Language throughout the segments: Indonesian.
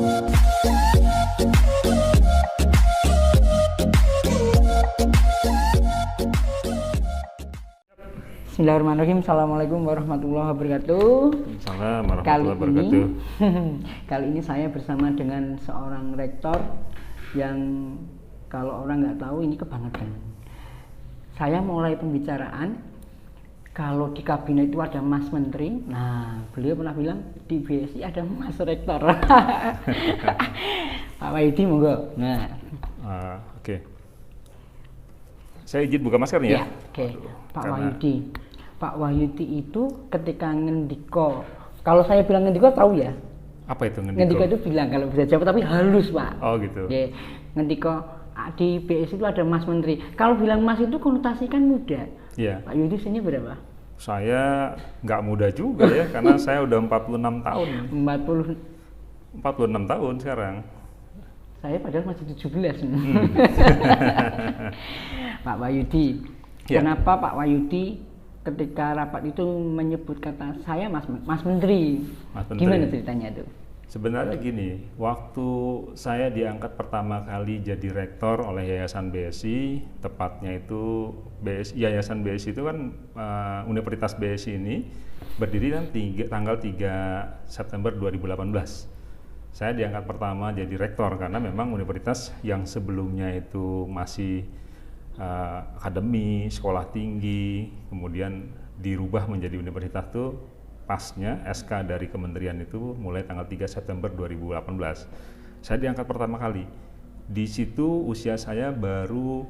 Bismillahirrahmanirrahim. Assalamualaikum warahmatullahi wabarakatuh. Salam warahmatullahi wabarakatuh. Kali ini saya bersama dengan seorang rektor yang kalau orang nggak tahu ini kebangetan. Saya mulai pembicaraan kalau di kabinet itu ada Mas Menteri. Nah, beliau pernah bilang di BSI ada Mas Rektor. Pak Wahyudi monggo. Nah, Oke. Saya izin buka masker nih ya. Oke. Pak Wahyudi. Pak Wahyudi itu ketika ngendiko, kalau saya bilang ngendiko tahu ya? Apa itu ngendiko? Ngendiko itu bilang kalau bisa jawab tapi halus, Pak. Oh gitu. Ya, ngendiko di BSI itu ada Mas Menteri. Kalau bilang Mas itu konotasi kan muda. Iya. Pak Wahyudi usianya berapa? Saya nggak muda juga ya, karena saya udah 46 tahun. 46 tahun sekarang. Saya padahal masih 17. Pak Wahyudi, Ya. kenapa Pak Wahyudi ketika rapat itu menyebut kata saya Mas Menteri? Mas Menteri. Gimana ceritanya itu? Sebenarnya gini, waktu saya diangkat pertama kali jadi rektor oleh Yayasan BSI, tepatnya itu Yayasan BSI itu kan Universitas BSI ini berdiri kan tanggal 3 September 2018. Saya diangkat pertama jadi rektor karena memang universitas yang sebelumnya itu masih akademi, sekolah tinggi, kemudian dirubah menjadi universitas itu pasnya SK dari kementerian itu mulai tanggal 3 September 2018. Saya diangkat pertama kali. Di situ usia saya baru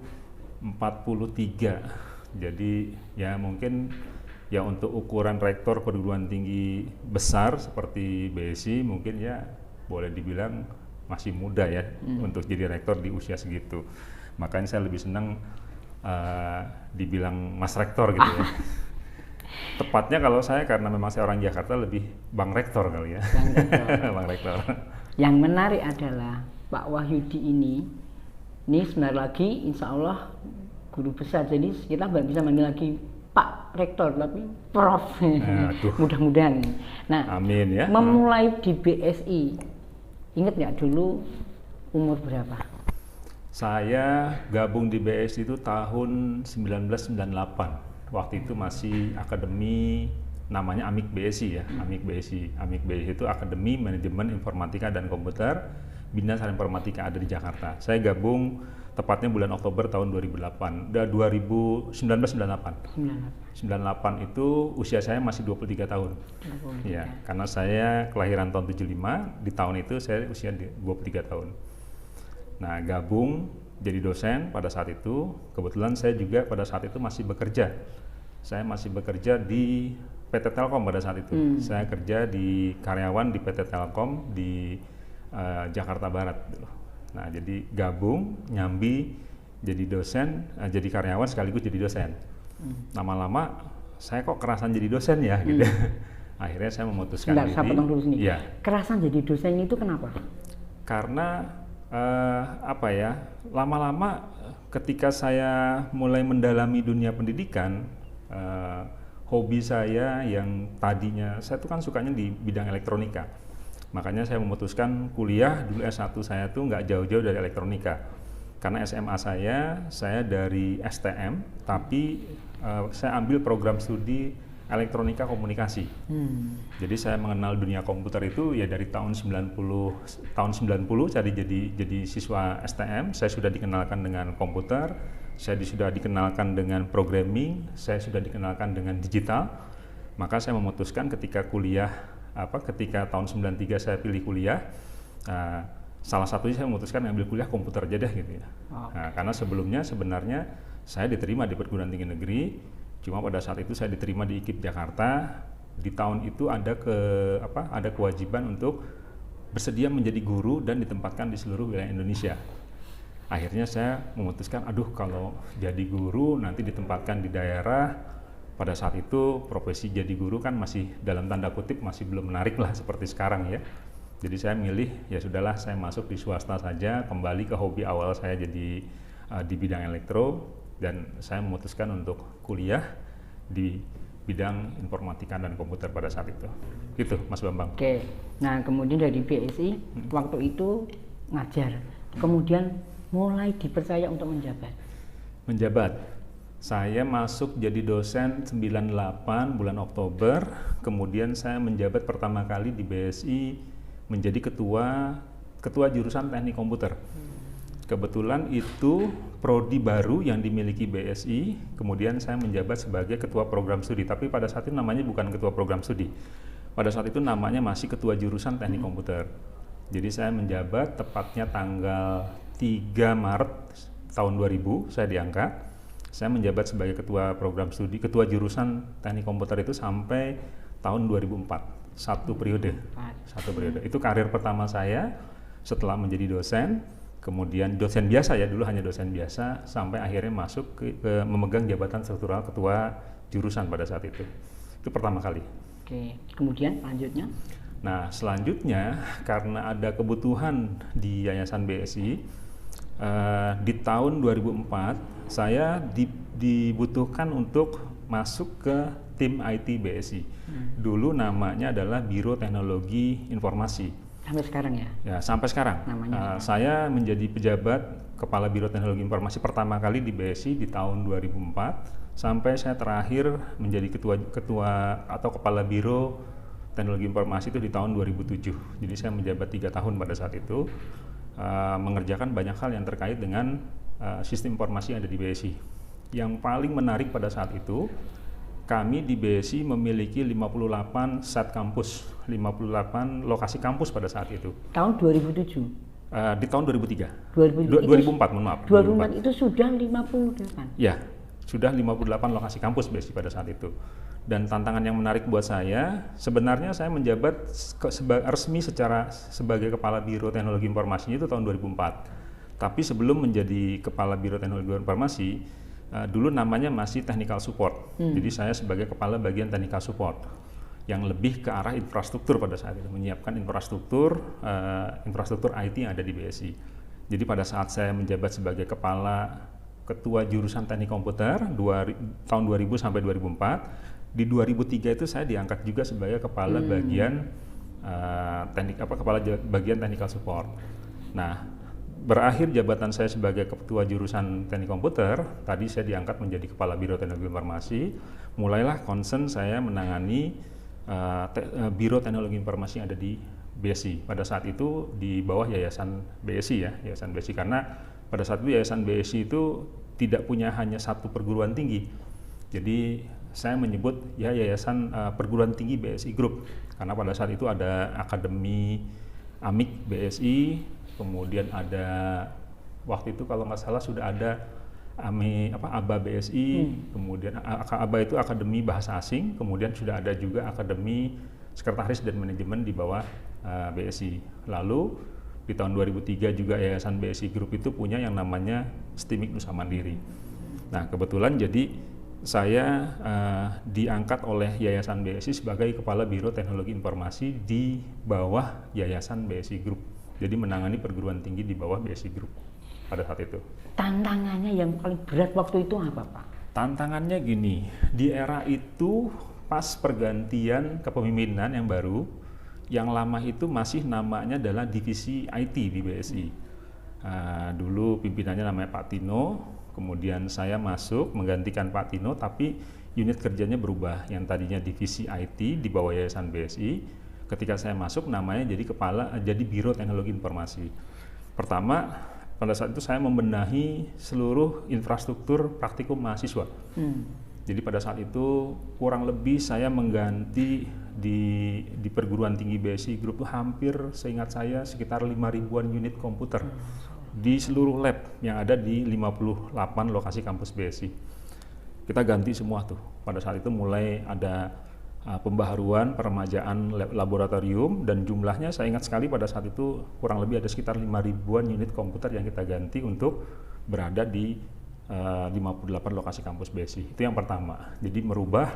43. Jadi ya mungkin ya untuk ukuran rektor perguruan tinggi besar seperti BSI mungkin ya boleh dibilang masih muda ya untuk jadi rektor di usia segitu. Makanya saya lebih senang dibilang Mas Rektor gitu ya. Tepatnya kalau saya karena memang saya orang Jakarta lebih Bang Rektor kali ya. Bang Rektor. Yang menarik adalah Pak Wahyudi ini sebentar lagi insya Allah guru besar, jadi kita nggak bisa manggil lagi Pak Rektor tapi Prof. Mudah-mudahan. Nah, amin ya. Memulai di BSI, ingat nggak dulu umur berapa? Saya gabung di BSI itu tahun 1998. Waktu itu masih akademi namanya Amik BSI ya, Amik BSI. Amik BSI itu Akademi Manajemen Informatika dan Komputer, Bina Sarjana Informatika ada di Jakarta. Saya gabung tepatnya bulan Oktober tahun 2008. 1998 itu usia saya masih 23 tahun. Ya, karena saya kelahiran tahun 75, di tahun itu saya usia 23 tahun. Nah, gabung jadi dosen pada saat itu. Kebetulan saya juga pada saat itu masih bekerja. Saya masih bekerja di PT Telkom pada saat itu. Saya kerja di karyawan di PT Telkom di Jakarta Barat. Nah, jadi gabung, nyambi, jadi dosen, jadi karyawan sekaligus jadi dosen. Lama-lama saya kok kerasan jadi dosen ya, gitu. Akhirnya saya memutuskan diri. Saya potong dulu sini. Ya. Kerasan jadi dosen itu kenapa? Karena lama-lama ketika saya mulai mendalami dunia pendidikan, hobi saya yang tadinya saya tuh kan sukanya di bidang elektronika, makanya saya memutuskan kuliah dulu S1 saya tuh nggak jauh-jauh dari elektronika, karena SMA saya dari STM tapi saya ambil program studi elektronika komunikasi. Jadi saya mengenal dunia komputer itu ya dari tahun 90 saya jadi siswa STM, saya sudah dikenalkan dengan komputer, saya sudah dikenalkan dengan programming, saya sudah dikenalkan dengan digital. Maka saya memutuskan ketika tahun 93 saya pilih kuliah, salah satunya saya memutuskan ambil kuliah komputer aja deh gitu ya. Nah, karena sebelumnya sebenarnya saya diterima di perguruan tinggi negeri. Cuma pada saat itu saya diterima di IKIP Jakarta. Di tahun itu ada kewajiban untuk bersedia menjadi guru dan ditempatkan di seluruh wilayah Indonesia. Akhirnya saya memutuskan, kalau jadi guru nanti ditempatkan di daerah. Pada saat itu profesi jadi guru kan masih dalam tanda kutip masih belum menarik lah seperti sekarang ya. Jadi saya milih ya sudahlah saya masuk di swasta saja, kembali ke hobi awal saya jadi di bidang elektro. Dan saya memutuskan untuk kuliah di bidang informatika dan komputer pada saat itu. Gitu, Mas Bambang. Oke. Nah, kemudian dari BSI waktu itu ngajar. Kemudian mulai dipercaya untuk menjabat. Menjabat. Saya masuk jadi dosen 98 bulan Oktober, kemudian saya menjabat pertama kali di BSI menjadi ketua jurusan Teknik Komputer. Kebetulan itu prodi baru yang dimiliki BSI, kemudian saya menjabat sebagai ketua program studi, tapi pada saat itu namanya bukan ketua program studi. Pada saat itu namanya masih ketua jurusan Teknik Komputer. Jadi saya menjabat tepatnya tanggal 3 Maret tahun 2000 saya diangkat. Saya menjabat sebagai ketua program studi, ketua jurusan Teknik Komputer itu sampai tahun 2004. Satu periode. Itu karir pertama saya setelah menjadi dosen. Kemudian dosen biasa ya, dulu hanya dosen biasa, sampai akhirnya masuk ke memegang jabatan struktural ketua jurusan pada saat itu. Itu pertama kali. Oke, kemudian selanjutnya? Nah, selanjutnya karena ada kebutuhan di Yayasan BSI, di tahun 2004 saya dibutuhkan untuk masuk ke tim IT BSI. Dulu namanya adalah Biro Teknologi Informasi. Sampai sekarang ya? Ya, sampai sekarang. Saya menjadi pejabat Kepala Biro Teknologi Informasi pertama kali di BSI di tahun 2004. Sampai saya terakhir menjadi ketua atau kepala biro teknologi informasi itu di tahun 2007. Jadi saya menjabat 3 tahun pada saat itu, mengerjakan banyak hal yang terkait dengan sistem informasi yang ada di BSI. Yang paling menarik pada saat itu, kami di BSI memiliki 58 set kampus, 58 lokasi kampus pada saat itu. Tahun 2007? Di tahun 2003. 2004, mohon maaf. 2004 itu sudah 58? Ya. Sudah 58 lokasi kampus BSI pada saat itu. Dan tantangan yang menarik buat saya, sebenarnya saya menjabat resmi sebagai Kepala Biro Teknologi Informasinya itu tahun 2004. Tapi sebelum menjadi Kepala Biro Teknologi Informasi, dulu namanya masih Technical Support. Jadi saya sebagai Kepala Bagian Technical Support yang lebih ke arah infrastruktur pada saat itu, menyiapkan infrastruktur IT yang ada di BSI. Jadi pada saat saya menjabat sebagai Ketua Jurusan Teknik Komputer tahun 2000 sampai 2004, di 2003 itu saya diangkat juga sebagai Kepala Bagian Bagian Technical Support. Nah, berakhir jabatan saya sebagai Ketua Jurusan Teknik Komputer, tadi saya diangkat menjadi Kepala Biro Teknologi Informasi. Mulailah concern saya menangani Biro Teknologi Informasi yang ada di BSI. Pada saat itu di bawah Yayasan BSI ya, Yayasan BSI, karena pada saat itu Yayasan BSI itu tidak punya hanya satu perguruan tinggi. Jadi saya menyebut ya Yayasan Perguruan Tinggi BSI Group, karena pada saat itu ada Akademi Amik BSI, kemudian ada waktu itu kalau nggak salah sudah ada ABA BSI, kemudian ABA itu Akademi Bahasa Asing, kemudian sudah ada juga Akademi Sekretaris dan Manajemen di bawah BSI. Lalu di tahun 2003 juga Yayasan BSI Group itu punya yang namanya STIMIK Nusa Mandiri. Nah, kebetulan jadi saya diangkat oleh Yayasan BSI sebagai Kepala Biro Teknologi Informasi di bawah Yayasan BSI Group. Jadi menangani perguruan tinggi di bawah BSI Group pada saat itu. Tantangannya yang paling berat waktu itu apa, Pak? Tantangannya gini, di era itu pas pergantian kepemimpinan yang baru, yang lama itu masih namanya adalah divisi IT di BSI. Dulu pimpinannya namanya Pak Tino, kemudian saya masuk menggantikan Pak Tino, tapi unit kerjanya berubah. Yang tadinya divisi IT di bawah Yayasan BSI, ketika saya masuk namanya jadi Biro Teknologi Informasi. Pertama, pada saat itu saya membenahi seluruh infrastruktur praktikum mahasiswa. Jadi pada saat itu kurang lebih saya mengganti di perguruan tinggi BSI Group itu hampir seingat saya sekitar 5.000-an unit komputer di seluruh lab yang ada di 58 lokasi kampus BSI. Kita ganti semua tuh. Pada saat itu mulai ada pembaharuan, peremajaan laboratorium, dan jumlahnya saya ingat sekali pada saat itu kurang lebih ada sekitar 5.000-an unit komputer yang kita ganti untuk berada di 58 lokasi kampus BSI. Itu yang pertama. Jadi merubah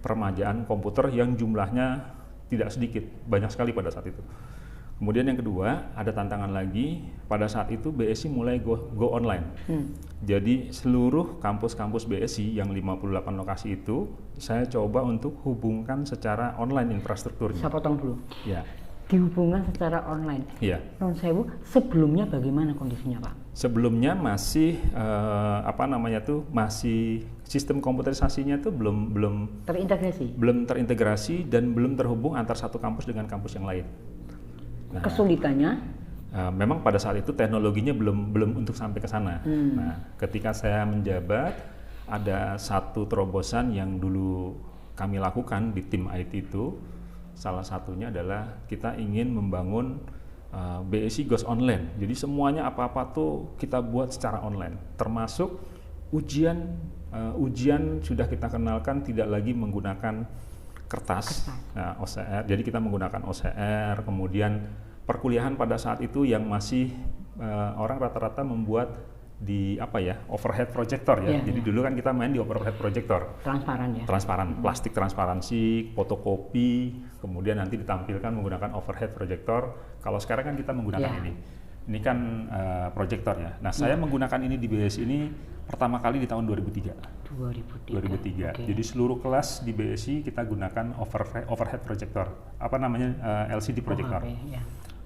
peremajaan komputer yang jumlahnya tidak sedikit, banyak sekali pada saat itu. Kemudian yang kedua, ada tantangan lagi, pada saat itu BSI mulai go online. Jadi seluruh kampus-kampus BSI yang 58 lokasi itu, saya coba untuk hubungkan secara online infrastrukturnya. Saya potong dulu. Ya. dihubungkan secara online. Iya. Non sewu, sebelumnya bagaimana kondisinya Pak? Sebelumnya masih masih sistem komputerisasinya tuh belum terintegrasi dan belum terhubung antar satu kampus dengan kampus yang lain. Nah, kesulitannya? Memang pada saat itu teknologinya belum untuk sampai ke sana. Nah, ketika saya menjabat, ada satu terobosan yang dulu kami lakukan di tim IT itu. Salah satunya adalah kita ingin membangun BSI Goes Online. Jadi semuanya apa-apa tuh kita buat secara online. Termasuk ujian sudah kita kenalkan tidak lagi menggunakan kertas. Nah, OCR. Jadi kita menggunakan OCR. Kemudian perkuliahan pada saat itu yang masih orang rata-rata membuat di overhead projector ya. Jadi dulu kan kita main di overhead projector. Transparan ya. Transparan, plastik transparansi, fotokopi, kemudian nanti ditampilkan menggunakan overhead projector. Kalau sekarang kan kita menggunakan ini. Ini kan projector ya. Nah, saya menggunakan ini di BSI ini pertama kali di tahun 2003. 2003. Okay. Jadi seluruh kelas di BSI kita gunakan overhead projector. LCD projector.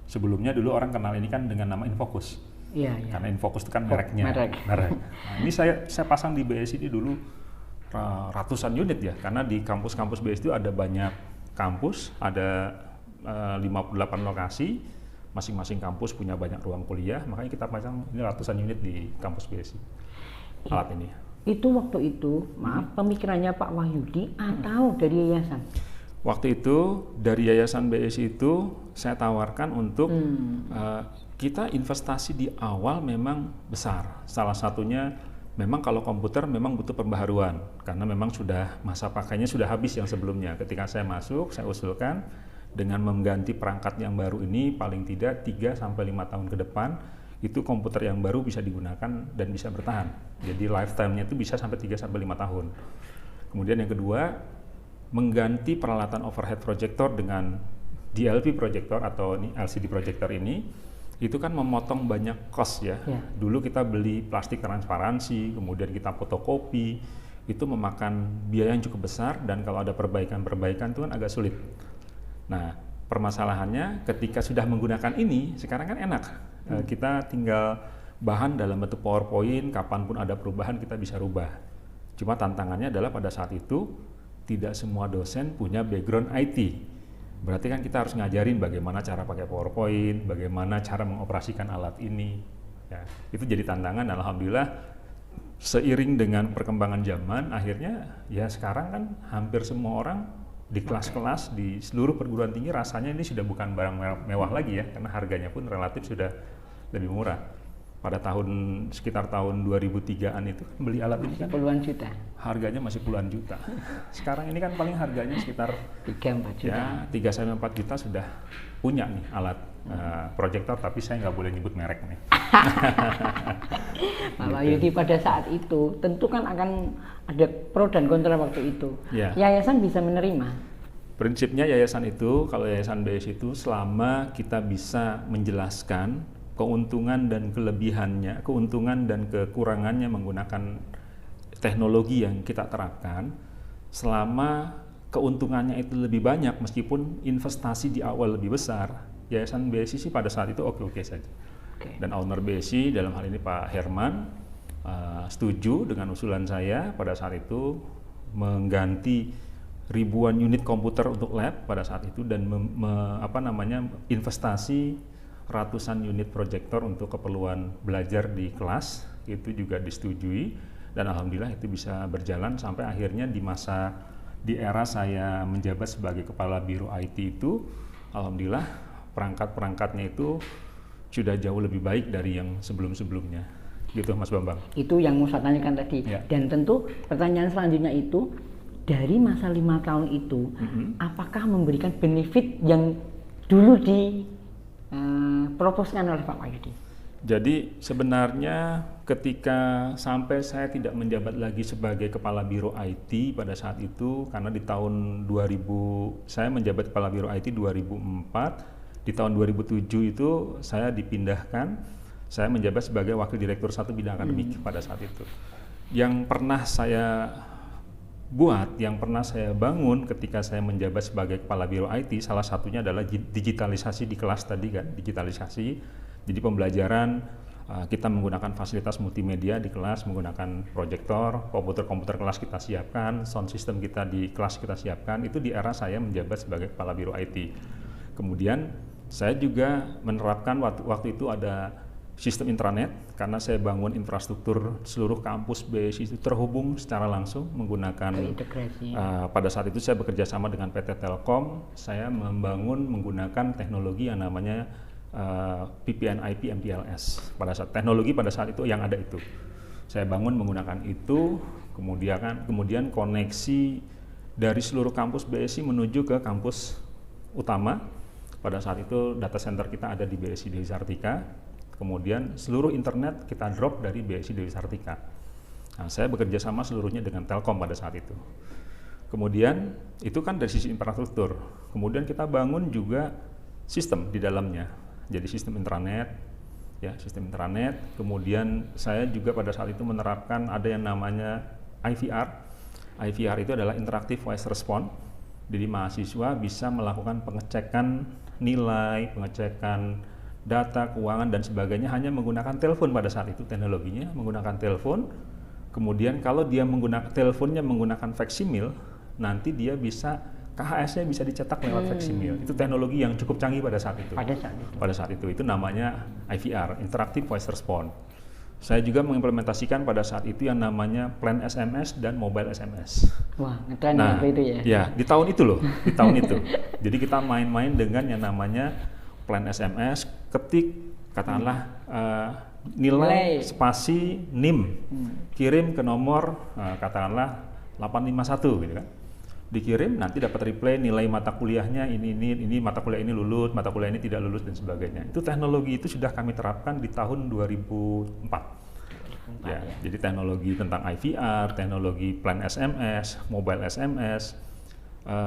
Sebelumnya dulu orang kenal ini kan dengan nama Infocus. Karena Infocus itu kan mereknya. Merek. Nah, ini saya pasang di BSI ini dulu ratusan unit ya, karena di kampus-kampus BSI itu ada banyak kampus, ada 58 lokasi, masing-masing kampus punya banyak ruang kuliah, makanya kita pasang ini ratusan unit di kampus BSI alat ini. Itu waktu itu, pemikirannya Pak Wahyudi atau dari yayasan? Waktu itu dari yayasan BSI itu saya tawarkan untuk kita investasi di awal memang besar. Salah satunya memang kalau komputer memang butuh pembaharuan karena memang sudah masa pakainya sudah habis yang sebelumnya. Ketika saya masuk, saya usulkan dengan mengganti perangkat yang baru ini paling tidak 3 sampai 5 tahun ke depan itu komputer yang baru bisa digunakan dan bisa bertahan. Jadi lifetime-nya itu bisa sampai 3 sampai 5 tahun. Kemudian yang kedua, mengganti peralatan overhead projector dengan DLP projector atau LCD projector ini itu kan memotong banyak cost ya. Dulu kita beli plastik transparansi, kemudian kita fotokopi, itu memakan biaya yang cukup besar dan kalau ada perbaikan itu kan agak sulit. Nah, permasalahannya ketika sudah menggunakan ini, sekarang kan enak. Kita tinggal bahan dalam bentuk PowerPoint, kapanpun ada perubahan kita bisa rubah. Cuma tantangannya adalah pada saat itu tidak semua dosen punya background IT. Berarti kan kita harus ngajarin bagaimana cara pakai PowerPoint, bagaimana cara mengoperasikan alat ini. Ya, itu jadi tantangan. Alhamdulillah seiring dengan perkembangan zaman, akhirnya ya sekarang kan hampir semua orang di kelas-kelas di seluruh perguruan tinggi rasanya ini sudah bukan barang mewah lagi ya, karena harganya pun relatif sudah lebih murah. Pada sekitar tahun 2003-an itu beli alat ini kan puluhan juta. Harganya masih puluhan juta. Sekarang ini kan paling harganya sekitar 3-4 juta. Ya, 3-4 juta sudah punya nih alat proyektor, tapi saya nggak boleh nyebut merek nih. Pak Wahyudi pada saat itu tentu kan akan ada pro dan kontra waktu itu. Yayasan bisa menerima. Prinsipnya yayasan itu, kalau yayasan BSI itu selama kita bisa menjelaskan keuntungan dan kelebihannya, keuntungan dan kekurangannya menggunakan teknologi yang kita terapkan, selama keuntungannya itu lebih banyak meskipun investasi di awal lebih besar, yayasan BSI sih pada saat itu oke-oke saja. Dan owner BSI dalam hal ini Pak Herman setuju dengan usulan saya pada saat itu mengganti ribuan unit komputer untuk lab pada saat itu dan investasi ratusan unit proyektor untuk keperluan belajar di kelas itu juga disetujui dan alhamdulillah itu bisa berjalan sampai akhirnya di era saya menjabat sebagai kepala biro IT itu alhamdulillah perangkat-perangkatnya itu sudah jauh lebih baik dari yang sebelum-sebelumnya gitu Mas Bambang. Itu yang mau saya tanyakan tadi dan tentu pertanyaan selanjutnya itu dari masa 5 tahun itu apakah memberikan benefit yang dulu proposkan oleh Pak Wahyudi? Jadi sebenarnya ketika sampai saya tidak menjabat lagi sebagai kepala biro IT pada saat itu karena di tahun 2000 saya menjabat kepala biro IT 2004, di tahun 2007 itu saya dipindahkan, saya menjabat sebagai wakil direktur 1 bidang akademik pada saat itu. Yang pernah saya buat, yang pernah saya bangun ketika saya menjabat sebagai Kepala Biro IT, salah satunya adalah digitalisasi di kelas tadi kan, digitalisasi. Jadi pembelajaran kita menggunakan fasilitas multimedia di kelas, menggunakan proyektor, komputer-komputer kelas kita siapkan, sound system kita di kelas kita siapkan, itu di era saya menjabat sebagai Kepala Biro IT. Kemudian saya juga menerapkan waktu itu ada sistem intranet, karena saya bangun infrastruktur seluruh kampus BSI itu terhubung secara langsung menggunakan pada saat itu saya bekerja sama dengan PT Telkom, saya menggunakan teknologi yang namanya VPN IP MPLS. Teknologi pada saat itu yang ada itu. Saya bangun menggunakan itu, kemudian koneksi dari seluruh kampus BSI menuju ke kampus utama. Pada saat itu data center kita ada di BSI Dewi Sartika. Kemudian seluruh internet kita drop dari BSI Dewi Sartika. Nah, saya bekerja sama seluruhnya dengan Telkom pada saat itu. Kemudian itu kan dari sisi infrastruktur. Kemudian kita bangun juga sistem di dalamnya. Jadi sistem intranet, ya sistem intranet. Kemudian saya juga pada saat itu menerapkan ada yang namanya IVR. IVR itu adalah Interactive Voice Response. Jadi mahasiswa bisa melakukan pengecekan nilai, pengecekan data, keuangan, dan sebagainya hanya menggunakan telepon pada saat itu teknologinya, menggunakan telepon. Kemudian kalau dia menggunakan teleponnya menggunakan faksimil, nanti dia bisa, KHS-nya bisa dicetak lewat faksimil. Itu teknologi yang cukup canggih pada saat itu. Pada saat itu namanya IVR, Interactive Voice Response. Saya juga mengimplementasikan pada saat itu yang namanya plan SMS dan mobile SMS. Wah, ngeten itu ya? Ya, di tahun itu loh, di tahun itu. Jadi kita main-main dengan yang namanya plan SMS, ketik katakanlah nilai spasi NIM, kirim ke nomor katakanlah 851 gitu kan. Dikirim, nanti dapat reply nilai mata kuliahnya ini mata kuliah ini lulus, mata kuliah ini tidak lulus dan sebagainya. Itu teknologi itu sudah kami terapkan di tahun 2004. Ya, jadi teknologi tentang IVR, teknologi plan SMS, mobile SMS,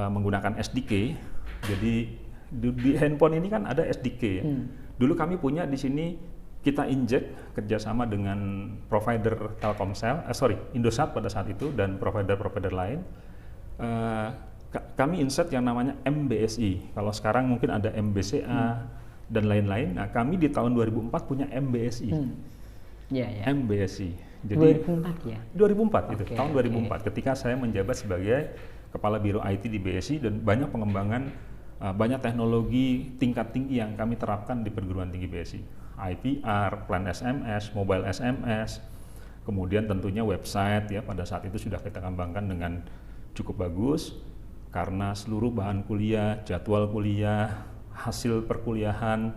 menggunakan SDK. Jadi di handphone ini kan ada SDK ya. Dulu kami punya di sini, kita injek kerjasama dengan provider Telkomsel, Indosat pada saat itu dan provider-provider lain. Kami insert yang namanya MBSI. Kalau sekarang mungkin ada MBCA dan lain-lain. Nah, kami di tahun 2004 punya MBSI. MBSI. Jadi 2004 ya. 2004 itu, tahun 2004 ketika saya menjabat sebagai Kepala Biro IT di BSI, dan banyak pengembangan banyak teknologi tingkat tinggi yang kami terapkan di perguruan tinggi BSI. IVR, plan SMS, mobile SMS, kemudian tentunya website ya, pada saat itu sudah kita kembangkan dengan cukup bagus, karena seluruh bahan kuliah, jadwal kuliah, hasil perkuliahan,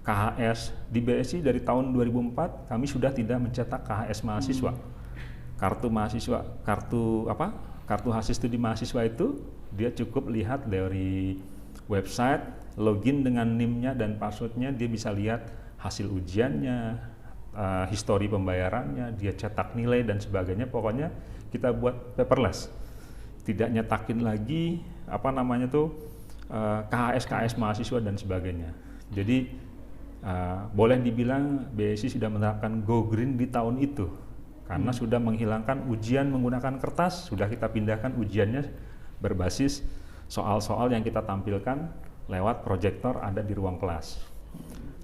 KHS di BSI dari tahun 2004 kami sudah tidak mencetak KHS mahasiswa. Kartu mahasiswa, kartu hasil studi mahasiswa itu dia cukup lihat dari website, login dengan NIM-nya dan password-nya, dia bisa lihat hasil ujiannya, histori pembayarannya, dia cetak nilai dan sebagainya. Pokoknya kita buat paperless, tidak nyetakin lagi KHS mahasiswa dan sebagainya. Jadi boleh dibilang BSI sudah menerapkan Go Green di tahun itu, karena sudah menghilangkan ujian menggunakan kertas, sudah kita pindahkan ujiannya berbasis soal-soal yang kita tampilkan lewat proyektor ada di ruang kelas.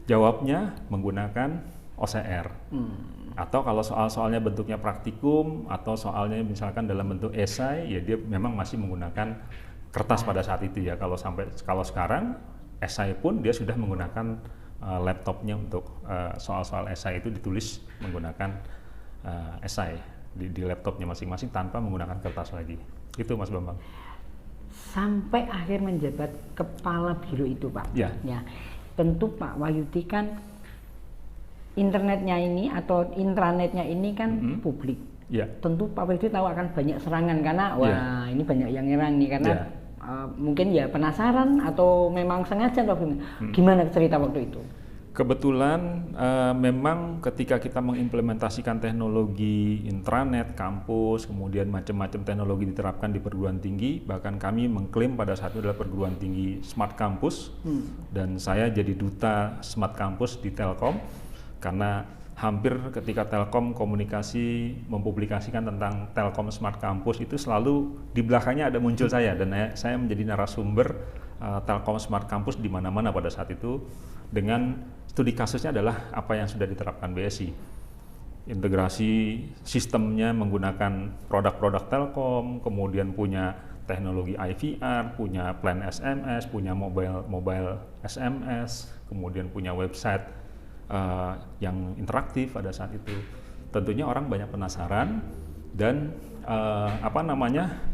Jawabnya menggunakan OCR. Atau kalau soal-soalnya bentuknya praktikum atau soalnya misalkan dalam bentuk esai, ya dia memang masih menggunakan kertas pada saat itu ya. Kalau sekarang esai pun dia sudah menggunakan laptopnya untuk soal-soal esai itu ditulis menggunakan esai di laptopnya masing-masing tanpa menggunakan kertas lagi. Itu Mas Bambang. Sampai akhir menjabat Kepala Biro itu Pak. Ya. Tentu Pak Wahyudi kan internetnya ini atau intranetnya ini kan publik. Tentu Pak Wahyudi tahu akan banyak serangan karena ini banyak yang nyerang nih karena mungkin ya penasaran atau memang sengaja atau gimana cerita waktu itu? Kebetulan memang ketika kita mengimplementasikan teknologi intranet, kampus, kemudian macam-macam teknologi diterapkan di perguruan tinggi, bahkan kami mengklaim pada saat itu adalah perguruan tinggi Smart Campus, dan saya jadi duta Smart Campus di Telkom, karena hampir ketika Telkom komunikasi mempublikasikan tentang Telkom Smart Campus itu selalu di belakangnya ada muncul saya, dan saya menjadi narasumber Telkom Smart Campus di mana-mana pada saat itu, dengan studi kasusnya adalah apa yang sudah diterapkan BSI. Integrasi sistemnya menggunakan produk-produk Telkom, kemudian punya teknologi IVR, punya plan SMS, punya mobile SMS, kemudian punya website yang interaktif pada saat itu. Tentunya orang banyak penasaran dan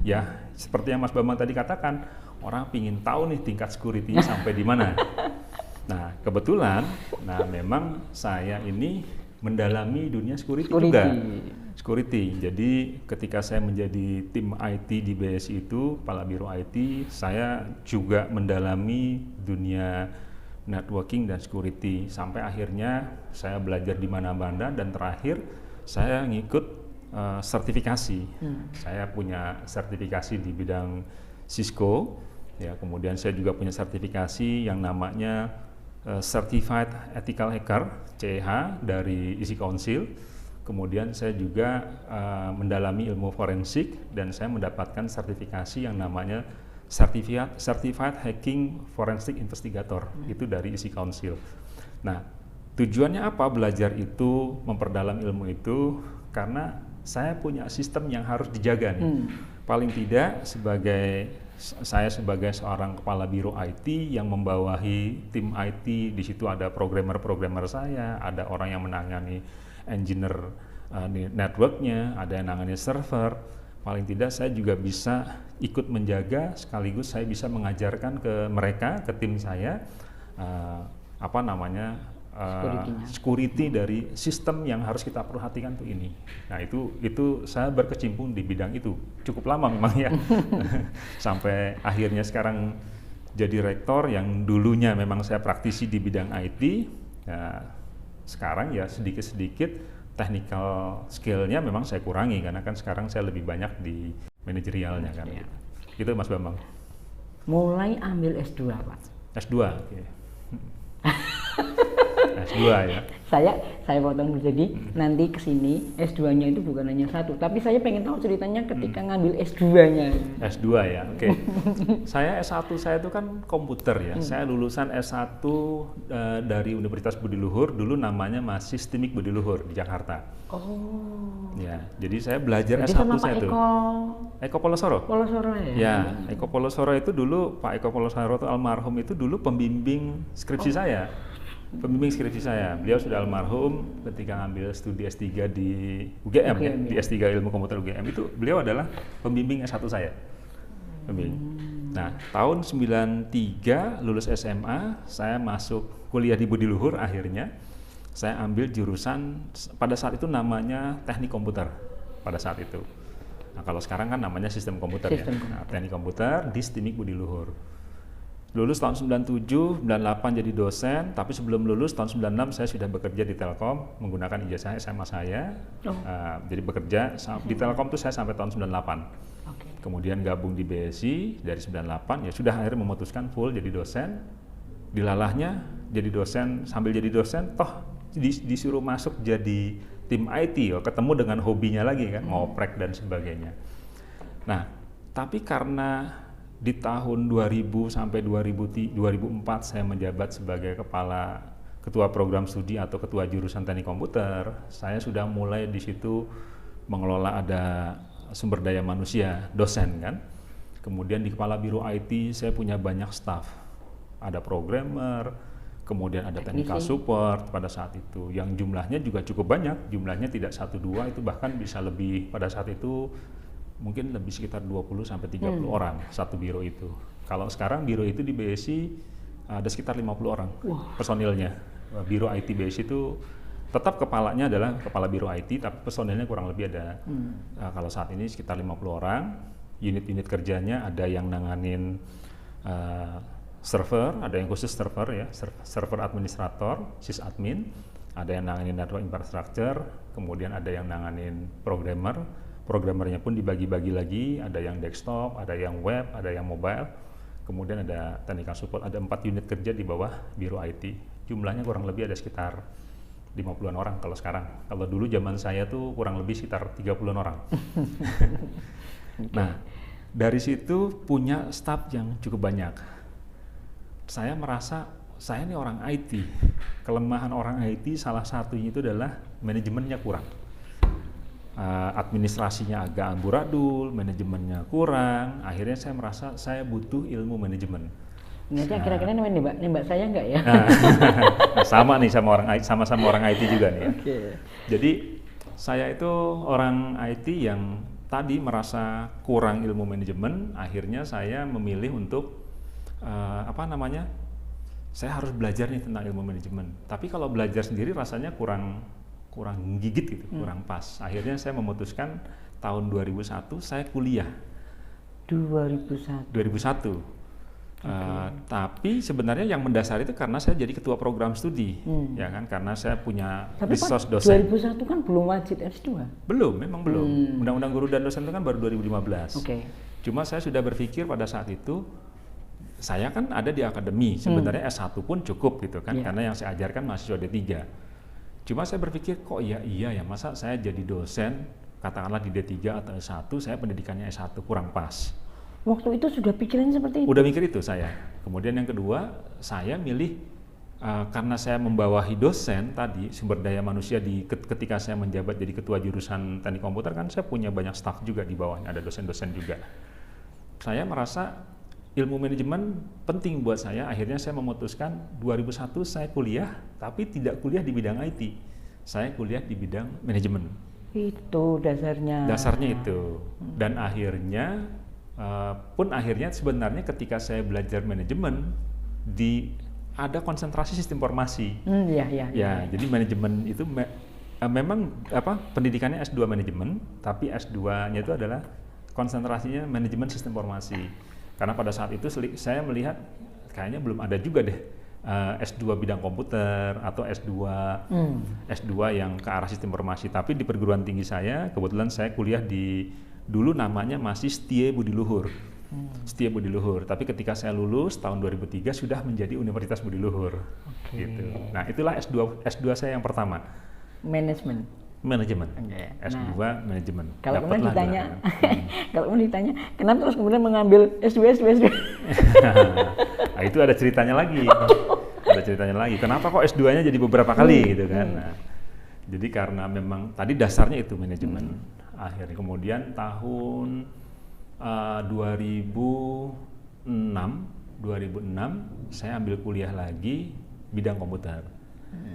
ya seperti yang Mas Bambang tadi katakan, orang pingin tahu nih tingkat security-nya sampai di mana. Nah kebetulan, memang saya ini mendalami dunia security juga. Security. Jadi ketika saya menjadi tim IT di BSI itu, Kepala Biro IT, saya juga mendalami dunia networking dan security. Sampai akhirnya saya belajar di mana-mana dan terakhir saya ngikut sertifikasi. Saya punya sertifikasi di bidang Cisco, ya, kemudian saya juga punya sertifikasi yang namanya Certified Ethical Hacker (CEH) dari ISI Council. Kemudian saya juga mendalami ilmu forensik dan saya mendapatkan sertifikasi yang namanya Certified Hacking Forensic Investigator, itu dari ISI Council. Nah, tujuannya apa belajar itu, memperdalam ilmu itu? Karena saya punya sistem yang harus dijaga nih. Paling tidak saya sebagai seorang kepala biro IT yang membawahi tim IT, di situ ada programmer saya, ada orang yang menangani engineer networknya, ada yang menangani server. Paling tidak saya juga bisa ikut menjaga, sekaligus saya bisa mengajarkan ke mereka, ke tim saya, security dari sistem yang harus kita perhatikan tuh ini. Nah itu saya berkecimpung di bidang itu cukup lama memang ya. Sampai akhirnya sekarang jadi rektor yang dulunya memang saya praktisi di bidang IT. Nah, sekarang ya sedikit-sedikit technical skill-nya memang saya kurangi karena kan sekarang saya lebih banyak di manajerialnya kan. Ya. Gitu Mas Bambang. Mulai ambil S2 Pak. S2, oke. S2 ya. Saya potong dulu, jadi nanti kesini S2-nya itu bukan hanya satu, tapi saya pengen tahu ceritanya ketika ngambil S2-nya. S2 ya, oke. Saya S1 saya itu kan komputer ya. Saya lulusan S1 dari Universitas Budi Luhur, dulu namanya masih Sistemik Budi Luhur di Jakarta. Oh. Ya, jadi saya belajar jadi S1 sama saya Pak itu. Eko Polosoro. Polosoro ya. Ya, Eko Polosoro itu dulu, Pak Eko Polosoro itu almarhum itu dulu pembimbing skripsi saya. Pembimbing skripsi saya. Beliau sudah almarhum ketika ngambil studi S3 di UGM ya, di S3 Ilmu Komputer UGM itu beliau adalah pembimbing S1 saya. Pembimbing. Nah, tahun 93 lulus SMA, saya masuk kuliah di Budi Luhur akhirnya. Saya ambil jurusan pada saat itu namanya Teknik Komputer pada saat itu. Nah, kalau sekarang kan namanya Sistem Komputer ya. Nah, Teknik Komputer di Sistemik Budi Luhur. Lulus tahun 97, 98 jadi dosen, tapi sebelum lulus tahun 96 saya sudah bekerja di Telkom menggunakan ijazah SMA saya. Jadi bekerja di Telkom itu saya sampai tahun 98. Kemudian gabung di BSI dari 98, ya sudah akhirnya memutuskan full jadi dosen. Dilalahnya jadi dosen, sambil jadi dosen toh disuruh masuk jadi tim IT, ketemu dengan hobinya lagi kan, ngoprek dan sebagainya. Nah, tapi karena di tahun 2000 sampai 2004 saya menjabat sebagai ketua program studi atau ketua jurusan teknik komputer. Saya sudah mulai di situ mengelola ada sumber daya manusia, dosen kan. Kemudian di kepala biro IT saya punya banyak staff. Ada programmer, kemudian ada technical support pada saat itu. Yang jumlahnya juga cukup banyak, jumlahnya tidak 1-2, itu bahkan bisa lebih pada saat itu. Mungkin lebih sekitar 20 sampai 30 orang satu biro itu. Kalau sekarang biro itu di BSI ada sekitar 50 orang personilnya. Biro IT BSI itu tetap kepalanya adalah kepala biro IT, tapi personilnya kurang lebih ada kalau saat ini sekitar 50 orang. Unit-unit kerjanya ada yang nanganin server, ada yang khusus server ya, server administrator, sysadmin, ada yang nanganin network infrastructure, kemudian ada yang nanganin programmernya pun dibagi-bagi lagi, ada yang desktop, ada yang web, ada yang mobile, kemudian ada technical support, ada 4 unit kerja di bawah biro IT. Jumlahnya kurang lebih ada sekitar 50-an orang kalau sekarang. Kalau dulu zaman saya tuh kurang lebih sekitar 30-an orang. Nah, dari situ punya staf yang cukup banyak. Saya merasa saya ini orang IT. Kelemahan orang IT salah satunya itu adalah manajemennya kurang. Administrasinya agak amburadul, manajemennya kurang. Akhirnya saya merasa saya butuh ilmu manajemen. Ini kira-kira nembak saya nggak ya? Nah, sama nih sama-sama orang IT juga nih ya. Okay. Jadi saya itu orang IT yang tadi merasa kurang ilmu manajemen. Akhirnya saya memilih untuk saya harus belajar nih tentang ilmu manajemen. Tapi kalau belajar sendiri rasanya kurang gigit gitu, kurang pas. Akhirnya saya memutuskan tahun 2001 saya kuliah. 2001. Tapi sebenarnya yang mendasar itu karena saya jadi ketua program studi, ya kan? Karena saya punya resource dosen. 2001 kan belum wajib S2. Memang belum. Undang-undang guru dan dosen itu kan baru 2015. Cuma saya sudah berpikir pada saat itu, saya kan ada di akademi, sebenarnya S1 pun cukup gitu kan, karena yang saya ajarkan mahasiswa D3. Cuma saya berpikir kok iya ya, masa saya jadi dosen, katakanlah di D3 atau S1, saya pendidikannya S1 kurang pas. Waktu itu sudah pikiran seperti itu? Udah mikir itu saya. Kemudian yang kedua, saya milih karena saya membawahi dosen tadi, sumber daya manusia ketika saya menjabat jadi ketua jurusan teknik komputer kan saya punya banyak staf juga di bawahnya, ada dosen-dosen juga. Saya merasa ilmu manajemen penting buat saya, akhirnya saya memutuskan 2001 saya kuliah, tapi tidak kuliah di bidang IT. Saya kuliah di bidang manajemen. Itu dasarnya. Dasarnya itu. Dan akhirnya sebenarnya ketika saya belajar manajemen ada konsentrasi sistem informasi. Ya, jadi manajemen itu memang pendidikannya S2 manajemen, tapi S2-nya itu adalah konsentrasinya manajemen sistem informasi. Karena pada saat itu saya melihat kayaknya belum ada juga deh S2 bidang komputer atau S2 yang ke arah sistem informasi. Tapi di perguruan tinggi saya kebetulan saya kuliah dulu namanya masih Setia Budi Luhur. Setia Budi Luhur. Tapi ketika saya lulus tahun 2003 sudah menjadi Universitas Budi Luhur. Gitu. Nah, itulah S2 saya yang pertama. Manajemen. S2 manajemen. Kalau kemudian ditanya, kenapa terus kemudian mengambil S2? Nah, itu ada ceritanya lagi. Kenapa kok S2-nya jadi beberapa kali gitu kan? Nah, jadi karena memang tadi dasarnya itu manajemen. Akhirnya kemudian tahun 2006 saya ambil kuliah lagi bidang komputer.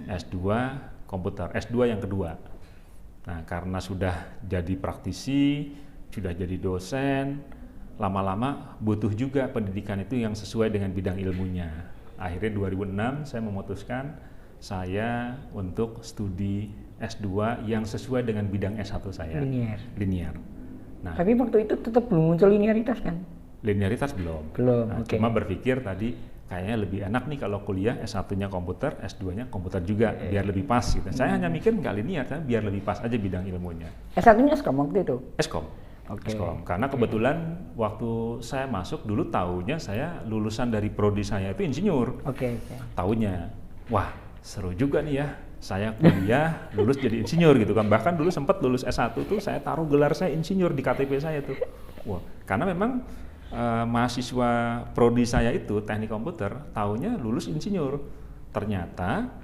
S2 komputer, S2 yang kedua. Nah, karena sudah jadi praktisi, sudah jadi dosen, lama-lama butuh juga pendidikan itu yang sesuai dengan bidang ilmunya. Akhirnya 2006 saya memutuskan saya untuk studi S2 yang sesuai dengan bidang S1 saya. Linear. Nah, tapi waktu itu tetap belum muncul linearitas kan? Linearitas belum. Nah, cuma berpikir tadi kayaknya lebih enak nih kalau kuliah S1-nya komputer, S2-nya komputer juga, biar lebih pas gitu. Saya hanya mikir nggak linear, kan biar lebih pas aja bidang ilmunya. S1-nya Eskom waktu itu? Eskom. Karena kebetulan waktu saya masuk dulu tahunya saya lulusan dari prodi saya itu insinyur. Tahunya, wah seru juga nih ya. Saya kuliah lulus jadi insinyur gitu kan. Bahkan dulu sempat lulus S1 tuh saya taruh gelar saya insinyur di KTP saya tuh. Wah, karena memang mahasiswa prodi saya itu teknik komputer tahunya lulus insinyur. Ternyata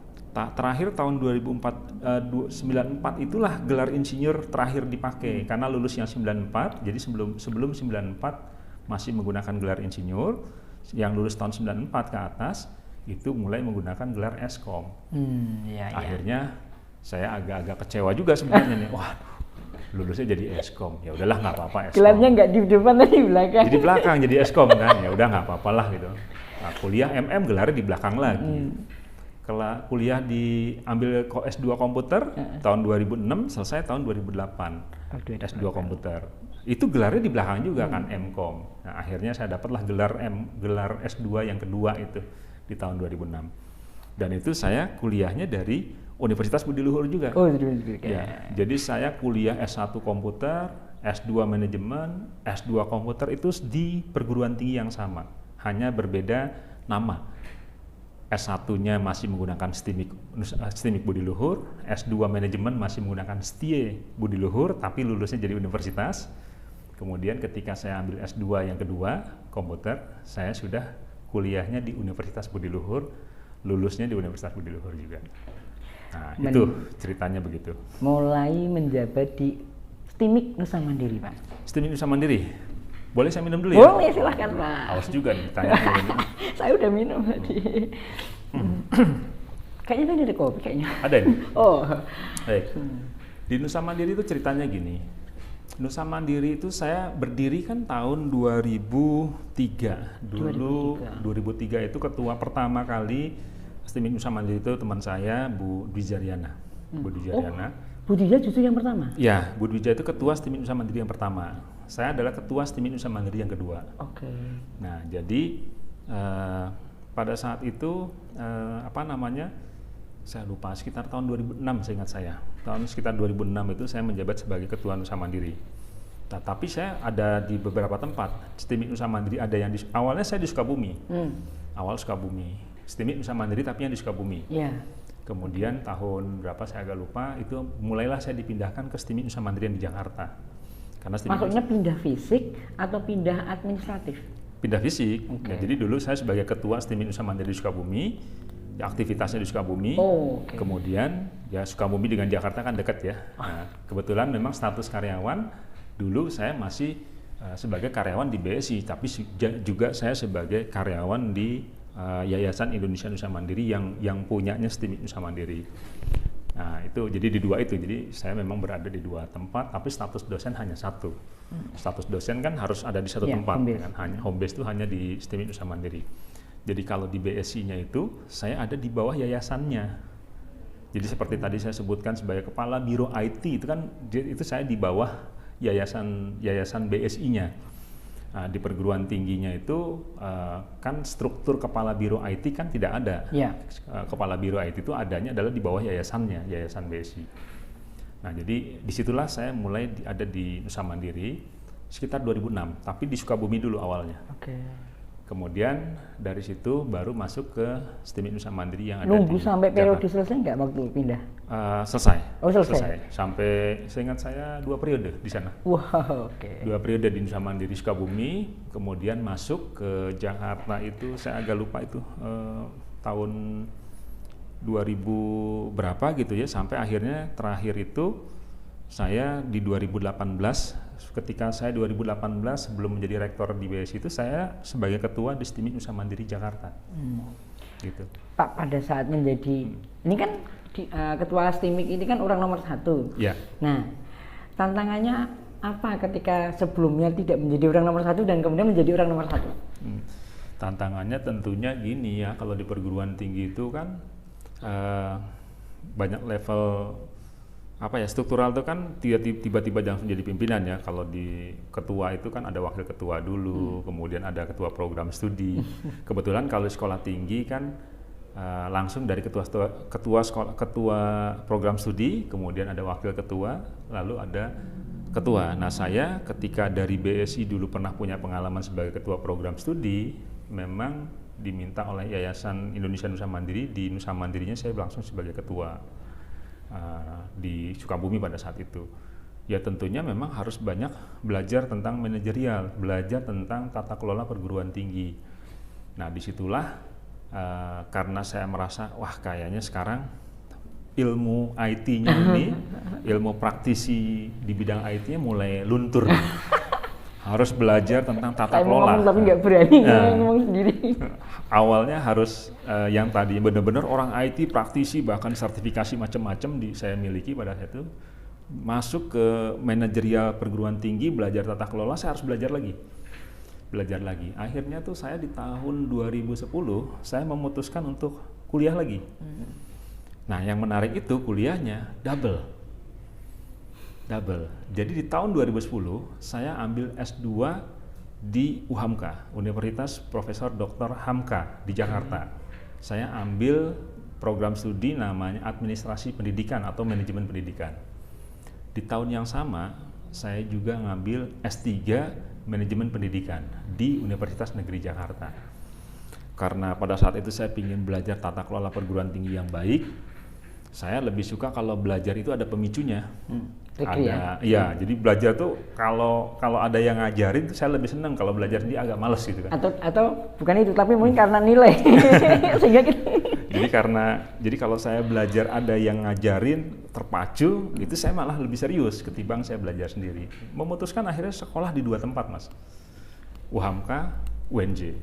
terakhir tahun 94 itulah gelar insinyur terakhir dipakai karena lulusnya 94. Jadi sebelum 94 masih menggunakan gelar insinyur. Yang lulus tahun 94 ke atas itu mulai menggunakan gelar Eskom. Akhirnya saya agak-agak kecewa juga sebenarnya nih. Wah, lulusnya jadi Eskom. Ya udahlah nggak apa-apa Eskom. Gelarnya nggak di depan tapi di belakang. Jadi belakang jadi Eskom kan. Ya udah nggak apa-apa lah gitu. Nah, kuliah MM gelarnya di belakang lagi. Kalau kuliah diambil S2 komputer tahun 2006, selesai tahun 2008. S2 komputer. Itu gelarnya di belakang juga kan MKom. Nah, akhirnya saya dapatlah gelar S2 yang kedua itu di tahun 2006. Dan itu saya kuliahnya dari Universitas Budi Luhur juga. Ya, jadi saya kuliah S1 komputer, S2 manajemen, S2 komputer itu di perguruan tinggi yang sama, hanya berbeda nama. S1-nya masih menggunakan STIMIK Budi Luhur, S2 manajemen masih menggunakan STIE Budi Luhur, tapi lulusnya jadi universitas. Kemudian ketika saya ambil S2 yang kedua, komputer, saya sudah kuliahnya di Universitas Budi Luhur, lulusnya di Universitas Budi Luhur juga. Nah, itu ceritanya begitu. Mulai menjabat di STIMIK Nusa Mandiri, Pak. STIMIK Nusa Mandiri. Boleh saya minum dulu ya? Boleh, silahkan, Pak. Awas juga nih, tanya dulu. Saya udah minum tadi. Kayaknya tadi ada kopi kayaknya. Ada ini? Oh. Baik. Di Nusa Mandiri itu ceritanya gini. Nusa Mandiri itu saya berdiri kan tahun 2003. Dulu 2003 itu ketua pertama kali STIMIK Nusa Mandiri itu teman saya, Bu Dwi Jaryana. Bu Dwi Jaryana. Bu Dwi justru yang pertama? Ya, Bu Dwi itu ketua STIMIK Nusa Mandiri yang pertama. Saya adalah ketua STIMIK Nusa Mandiri yang kedua. Oke. Nah, jadi pada saat itu saya lupa, sekitar tahun 2006 saya ingat saya. Tahun sekitar 2006 itu saya menjabat sebagai ketua Nusa Mandiri. Nah, tapi saya ada di beberapa tempat. STIMIK Nusa Mandiri ada yang awalnya saya di Sukabumi. Awal Sukabumi. STIMIK Nusa Mandiri tapi yang di Sukabumi. Iya. Kemudian tahun berapa saya agak lupa, itu mulailah saya dipindahkan ke STIMIK Nusa Mandiri yang di Jakarta. Karena maksudnya pindah fisik atau pindah administratif? Pindah fisik. Okay. Ya, jadi dulu saya sebagai ketua STIMIK Nusa Mandiri di Sukabumi, aktivitasnya di Sukabumi. Okay. Kemudian ya Sukabumi dengan Jakarta kan dekat ya. Nah, kebetulan memang status karyawan dulu saya masih sebagai karyawan di BSI, tapi juga saya sebagai karyawan di Yayasan Indonesia Nusa Mandiri yang punyanya STIMIK Nusa Mandiri. Nah, itu jadi di dua itu. Jadi saya memang berada di dua tempat, tapi status dosen hanya satu. Status dosen kan harus ada di satu tempat, kan? Home base itu hanya di STIMIK Nusa Mandiri. Jadi kalau di BSI-nya itu saya ada di bawah yayasannya. Jadi seperti tadi saya sebutkan sebagai kepala biro IT itu kan itu saya di bawah yayasan BSI-nya. Nah, di perguruan tingginya itu kan struktur kepala biro IT kan tidak ada. Ya. Kepala biro IT itu adanya adalah di bawah yayasannya, Yayasan BSI. Nah, jadi disitulah saya mulai ada di Nusa Mandiri sekitar 2006, tapi di Sukabumi dulu awalnya. Oke. Kemudian dari situ baru masuk ke STIMIK Nusa Mandiri yang ada nunggu di sampai periode Jakarta. selesai nggak waktu pindah? Selesai. Oh, selesai. Sampai seingat saya 2 periode di sana. Wow, oke. 2 periode di Nusa Mandiri Sukabumi, kemudian masuk ke Jakarta itu saya agak lupa itu tahun 2000 berapa gitu ya, sampai akhirnya terakhir itu saya di 2018. Ketika saya 2018 sebelum menjadi rektor di BSI itu saya sebagai ketua di STIMIK Nusa Mandiri Jakarta. Gitu. Pak, pada saat menjadi ini kan ketua STIMIK ini kan orang nomor 1. Ya. Nah, tantangannya apa ketika sebelumnya tidak menjadi orang nomor 1 dan kemudian menjadi orang nomor 1? Tantangannya tentunya gini ya, kalau di perguruan tinggi itu kan banyak level struktural itu kan tiba-tiba langsung jadi pimpinan ya. Kalau di ketua itu kan ada wakil ketua dulu, kemudian ada ketua program studi. Kebetulan kalau sekolah tinggi kan langsung dari ketua program studi, kemudian ada wakil ketua, lalu ada ketua. Nah, saya ketika dari BSI dulu pernah punya pengalaman sebagai ketua program studi, memang diminta oleh Yayasan Indonesia Nusa Mandiri, di Nusa Mandirinya saya langsung sebagai ketua di Sukabumi pada saat itu. Ya tentunya memang harus banyak belajar tentang manajerial, belajar tentang tata kelola perguruan tinggi. Nah, disitulah karena saya merasa wah kayaknya sekarang ilmu IT-nya ini, ilmu praktisi di bidang IT-nya mulai luntur. Harus belajar tentang tata kelola. Ngomong tapi nggak berani ngomong sendiri. Awalnya harus yang tadi benar-benar orang IT, praktisi, bahkan sertifikasi macam-macam saya miliki pada saat itu. Masuk ke manajerial perguruan tinggi, belajar tata kelola, saya harus belajar lagi. Akhirnya tuh saya di tahun 2010 saya memutuskan untuk kuliah lagi. Nah, yang menarik itu kuliahnya double. Jadi di tahun 2010 saya ambil S2 di UHAMKA, Universitas Profesor Dr. Hamka di Jakarta. Saya ambil program studi namanya Administrasi Pendidikan atau Manajemen Pendidikan. Di tahun yang sama saya juga ngambil S3 Manajemen Pendidikan di Universitas Negeri Jakarta. karena pada saat itu saya ingin belajar tata kelola perguruan tinggi yang baik. Saya lebih suka kalau belajar itu ada pemicunya. Ada, ya, jadi belajar tuh kalau ada yang ngajarin tuh saya lebih senang. Kalau belajar dia agak males gitu kan. Atau bukan itu, tapi mungkin karena nilai. Sehingga jadi kalau saya belajar ada yang ngajarin terpacu, itu saya malah lebih serius ketimbang saya belajar sendiri. Memutuskan akhirnya sekolah di 2 tempat, Mas. UHAMKA, UNJ.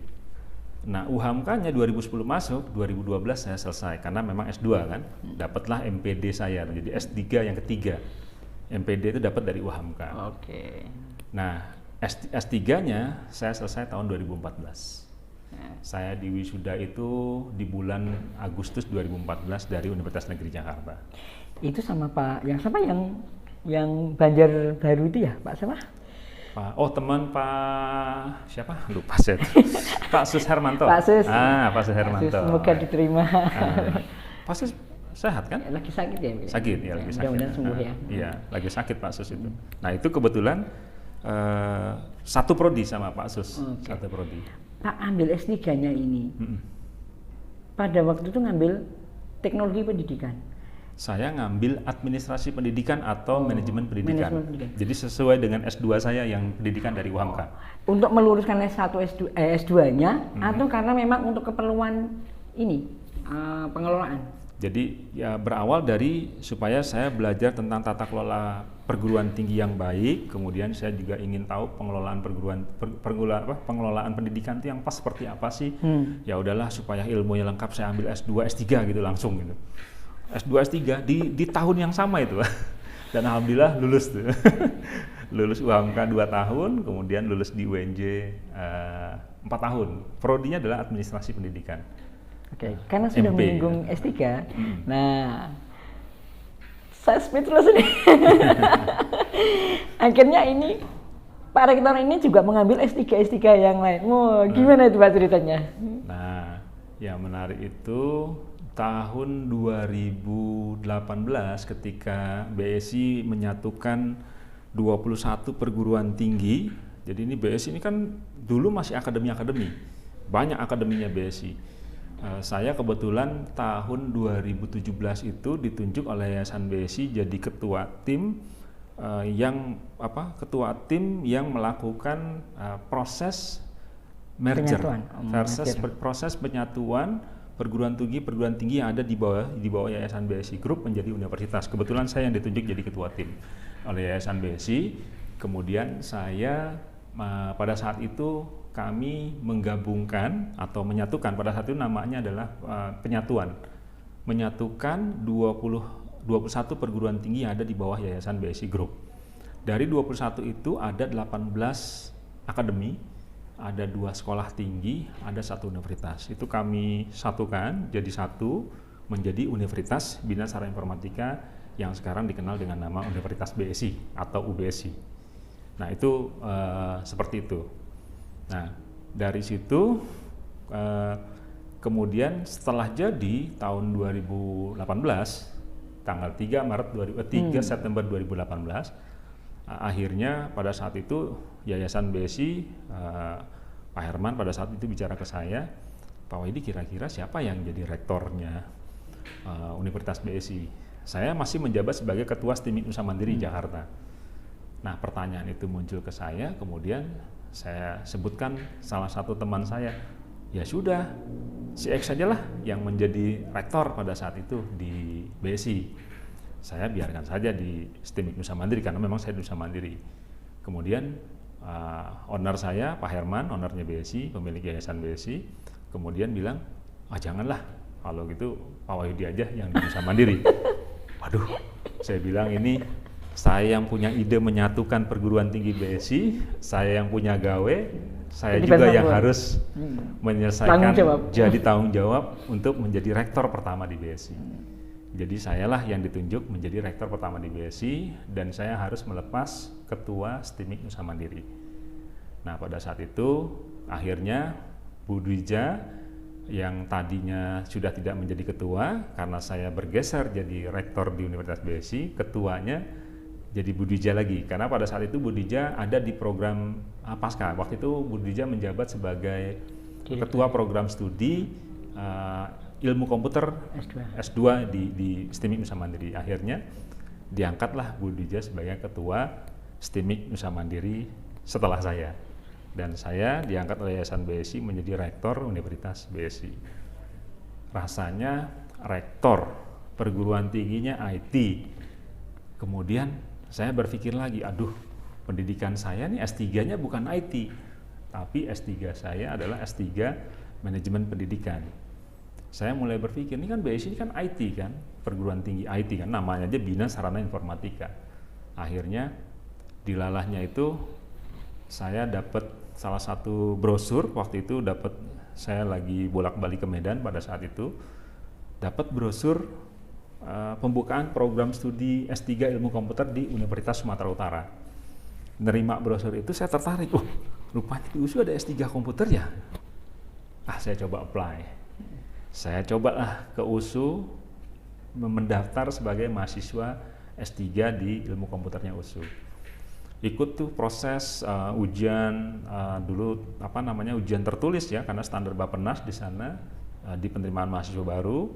Nah, UHAMKA-nya 2010 masuk, 2012 saya selesai karena memang S2 kan. Dapatlah MPD saya, jadi S3 yang ketiga. MPD itu dapat dari UHAMKA. Oke. Nah, S3-nya saya selesai tahun 2014. Saya di wisuda itu di bulan Agustus 2014 dari Universitas Negeri Jakarta. Itu sama Pak, yang Banjarbaru itu ya, Pak siapa? Teman Pak siapa? Lupa saya. Pak Sus Hermanto. Pak Sus. Pak Sus Hermanto. Pak Sus, semoga diterima. Pak Sus sehat kan? Lagi sakit ya? Sakit ya, lagi sakit. Mudah-mudahan sembuh ya. Iya, lagi sakit Pak Sus itu. Nah, itu kebetulan satu prodi sama Pak Sus. Okay. Satu prodi. Pak ambil S3-nya ini. Pada waktu itu ngambil teknologi pendidikan. Saya ngambil administrasi pendidikan atau manajemen pendidikan. Jadi sesuai dengan S2 saya yang pendidikan dari UHAMKA. Untuk meluruskan S1 S2-nya atau karena memang untuk keperluan ini pengelolaan. Jadi ya berawal dari supaya saya belajar tentang tata kelola perguruan tinggi yang baik, kemudian saya juga ingin tahu pengelolaan pengelolaan pendidikan itu yang pas seperti apa sih. Ya udahlah supaya ilmunya lengkap saya ambil S2 S3 gitu langsung gitu. S2 S3 di tahun yang sama itu. Dan alhamdulillah lulus tuh. Lulus UHAMKA 2 tahun, kemudian lulus di UNJ 4 tahun. Prodinya adalah administrasi pendidikan. Oke, karena sudah menyinggung S3, nah saya speechless nih. Akhirnya ini Pak Rektor ini juga mengambil S3 yang lain. Gimana itu Pak ceritanya? Nah, yang menarik itu tahun 2018 ketika BSI menyatukan 21 perguruan tinggi. Jadi ini BSI ini kan dulu masih akademi-akademi, banyak akademinya BSI. Saya kebetulan tahun 2017 itu ditunjuk oleh Yayasan BSI jadi ketua tim yang melakukan proses merger, proses penyatuan perguruan tinggi yang ada di bawah Yayasan BSI Group menjadi universitas. Kebetulan saya yang ditunjuk jadi ketua tim oleh Yayasan BSI. Kemudian saya pada saat itu kami menggabungkan atau menyatukan, pada saat itu namanya adalah menyatukan 21 perguruan tinggi yang ada di bawah Yayasan BSI Group. Dari 21 itu ada 18 akademi, ada 2 sekolah tinggi, ada 1 universitas. Itu kami satukan jadi satu menjadi Universitas Bina Sara Informatika yang sekarang dikenal dengan nama Universitas BSI atau UBSI. Nah itu seperti itu. Nah dari situ kemudian setelah jadi tahun 2018 tanggal 3 September 2018 akhirnya pada saat itu Yayasan BSI Pak Herman pada saat itu bicara ke saya, Pak Wahidi kira-kira siapa yang jadi rektornya Universitas BSI? Saya masih menjabat sebagai Ketua STIMIK Nusa Mandiri Jakarta. Nah pertanyaan itu muncul ke saya, kemudian saya sebutkan salah satu teman saya, ya sudah, si X sajalah yang menjadi rektor pada saat itu di BSI. Saya biarkan saja di STIMIK Nusa Mandiri karena memang saya Nusa Mandiri. Kemudian owner saya, Pak Herman, ownernya BSI, pemilik Yayasan BSI, kemudian bilang, janganlah, kalau gitu Pak Wahidi aja yang di Nusa Mandiri. Waduh, saya bilang ini saya yang punya ide menyatukan perguruan tinggi BSI, saya yang punya gawe, saya juga yang harus menyelesaikan jadi tanggung jawab untuk menjadi rektor pertama di BSI. Jadi sayalah yang ditunjuk menjadi rektor pertama di BSI dan saya harus melepas ketua STIMIK Nusa Mandiri. Nah pada saat itu akhirnya Bu Dwija yang tadinya sudah tidak menjadi ketua karena saya bergeser jadi rektor di Universitas BSI, ketuanya jadi Bu Dwija lagi, karena pada saat itu Bu Dwija ada di program Pasca. Waktu itu Bu Dwija menjabat sebagai ketua program studi ilmu komputer S2 di STIMIK Nusa Mandiri. Akhirnya diangkatlah Bu Dija sebagai ketua STIMIK Nusa Mandiri setelah saya. Dan saya diangkat oleh Yayasan BSI menjadi rektor Universitas BSI. Rasanya rektor, perguruan tingginya IT. Kemudian saya berpikir lagi, aduh, pendidikan saya nih S3-nya bukan IT, tapi S3 saya adalah S3 Manajemen Pendidikan. Saya mulai berpikir, ini kan BSI ini kan IT kan, perguruan tinggi IT kan, namanya aja Bina Sarana Informatika. Akhirnya dilalahnya itu saya dapat salah satu brosur, waktu itu saya lagi bolak-balik ke Medan pada saat itu, dapat brosur pembukaan program studi S3 Ilmu Komputer di Universitas Sumatera Utara. Nerima brosur itu saya tertarik, rupanya di USU ada S3 komputer ya? Saya coba apply. Saya cobalah ke USU mendaftar sebagai mahasiswa S3 di Ilmu Komputernya USU. Ikut tuh proses ujian dulu ujian tertulis ya, karena standar Bappenas di sana di penerimaan mahasiswa baru.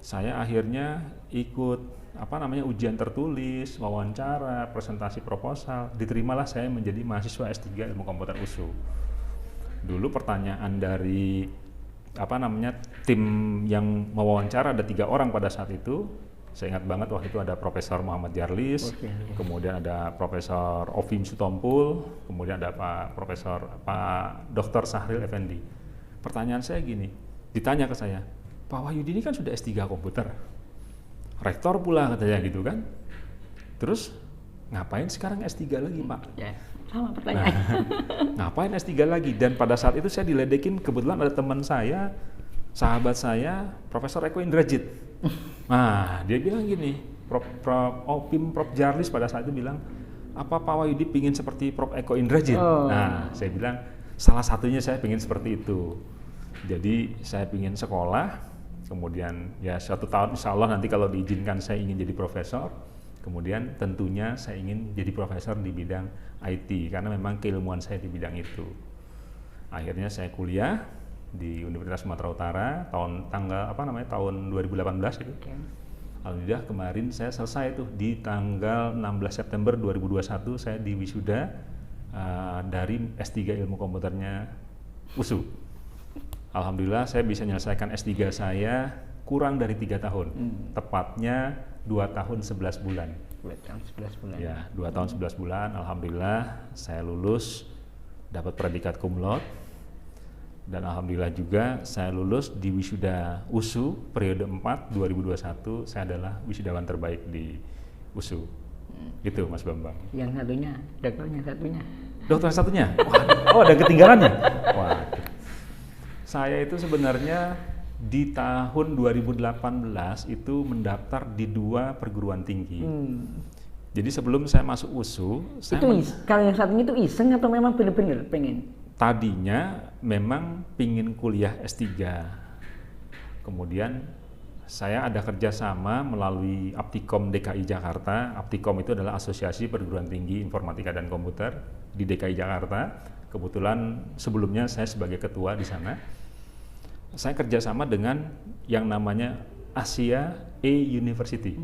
Saya akhirnya ikut ujian tertulis, wawancara, presentasi proposal. Diterimalah saya menjadi mahasiswa S3 Ilmu Komputer USU. Dulu pertanyaan dari tim yang mewawancara, ada 3 orang pada saat itu. Saya ingat banget waktu itu ada Profesor Muhammad Jarlis, kemudian ada Profesor Ovim Sutompul, kemudian ada Pak Dr. Sahril Effendi. Pertanyaan saya gini, ditanya ke saya, Pak Wahyudi ini kan sudah S3 komputer, rektor pula katanya gitu kan, terus ngapain sekarang S3 lagi Pak? Ya, sama pertanyaan. Ngapain S3 lagi? Dan pada saat itu saya diledekin, kebetulan ada teman saya, sahabat saya, Profesor Eko Indrajit. Nah, dia bilang gini, Prof Jarlis pada saat itu bilang, apa Pak Wahyudi pingin seperti Prof Eko Indrajit? Nah, saya bilang, salah satunya saya pingin seperti itu. Jadi saya pingin sekolah, kemudian ya suatu tahun insya Allah nanti kalau diizinkan saya ingin jadi profesor, kemudian tentunya saya ingin jadi profesor di bidang IT, karena memang keilmuan saya di bidang itu. Akhirnya saya kuliah di Universitas Sumatera Utara tahun 2018 itu. Alhamdulillah kemarin saya selesai itu di tanggal 16 September 2021 saya diwisuda dari S3 Ilmu Komputernya USU. Alhamdulillah saya bisa menyelesaikan S3 saya kurang dari 3 tahun, tepatnya 2 tahun 11 bulan. 2 tahun 11 bulan. Ya, 2 tahun 11 bulan. Alhamdulillah saya lulus, dapat predikat cum laude. Dan alhamdulillah juga saya lulus di wisuda USU periode 4 2021, saya adalah wisudawan terbaik di USU. Gitu Mas Bambang. Yang satunya, dokternya satunya. Dokter satunya? Oh, ada ketinggalannya. Waduh. Saya itu sebenarnya di tahun 2018 itu mendaftar di 2 perguruan tinggi. Jadi sebelum saya masuk USU, kalau yang satunya itu iseng atau memang benar-benar pengen? Tadinya memang pingin kuliah S3, kemudian saya ada kerjasama melalui Aptikom DKI Jakarta. Aptikom itu adalah Asosiasi Perguruan Tinggi Informatika dan Komputer di DKI Jakarta. Kebetulan sebelumnya saya sebagai ketua di sana. Saya kerjasama dengan yang namanya Asia E-University.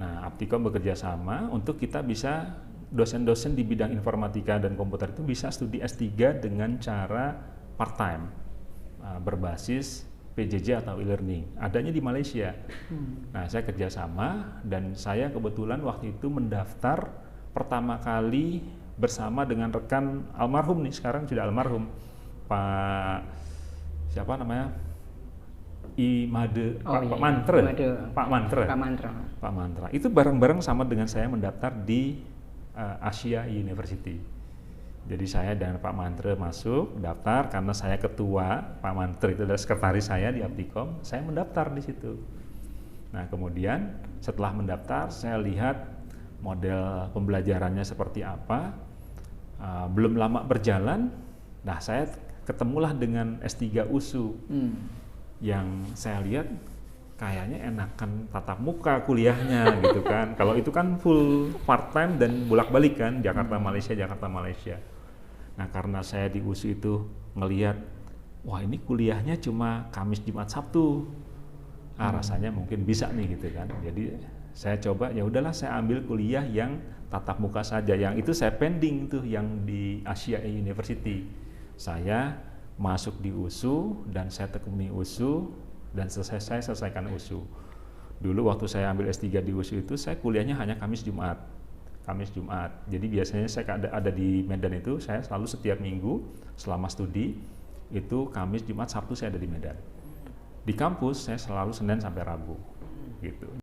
Nah, Aptikom bekerja sama untuk kita bisa dosen-dosen di bidang informatika dan komputer itu bisa studi S3 dengan cara part-time, berbasis PJJ atau e-learning. Adanya di Malaysia. Nah, saya kerjasama dan saya kebetulan waktu itu mendaftar pertama kali bersama dengan rekan almarhum nih, sekarang sudah almarhum, Pak Mantra. Itu bareng-bareng sama dengan saya mendaftar di Asia University. Jadi saya dan Pak Mantra masuk daftar karena saya ketua, Pak Mantra itu adalah sekretaris saya di Aptikom, saya mendaftar di situ. Nah, kemudian setelah mendaftar saya lihat model pembelajarannya seperti apa. Belum lama berjalan, nah saya ketemulah dengan S3 USU yang saya lihat kayaknya enakan tatap muka kuliahnya gitu kan. Kalau itu kan full part time dan bolak-balik kan, Jakarta Malaysia. Nah, karena saya di USU itu ngelihat wah ini kuliahnya cuma Kamis, Jumat, Sabtu. Rasanya mungkin bisa nih gitu kan. Jadi saya coba, ya udahlah saya ambil kuliah yang tatap muka saja. Yang itu saya pending tuh yang di Asia University. Saya masuk di USU dan saya tekuni USU dan saya selesaikan USU. Dulu waktu saya ambil S3 di USU itu saya kuliahnya hanya Kamis Jumat. Jadi biasanya saya ada di Medan itu, saya selalu setiap minggu selama studi itu Kamis, Jumat, Sabtu saya ada di Medan. Di kampus saya selalu Senin sampai Rabu gitu.